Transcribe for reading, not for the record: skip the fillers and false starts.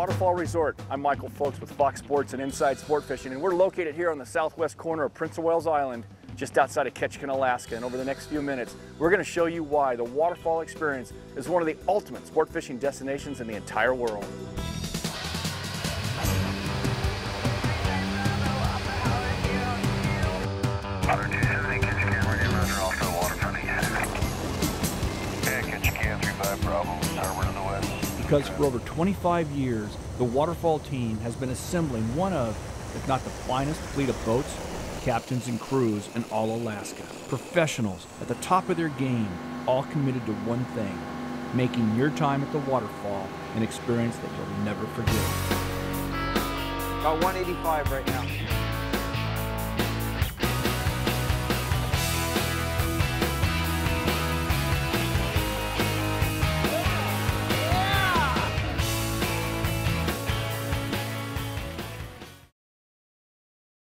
Waterfall Resort. I'm Michael Fowlkes with Fox Sports and Inside Sport Fishing, and we're located here on the southwest corner of Prince of Wales Island, just outside of Ketchikan, Alaska. And over the next few minutes, we're going to show you why the Waterfall experience is one of the ultimate sport fishing destinations in the entire world. Because for over 25 years, the Waterfall team has been assembling one of, if not the finest fleet of boats, captains and crews in all Alaska. Professionals at the top of their game, all committed to one thing, making your time at the Waterfall an experience that you'll never forget. About 185 right now.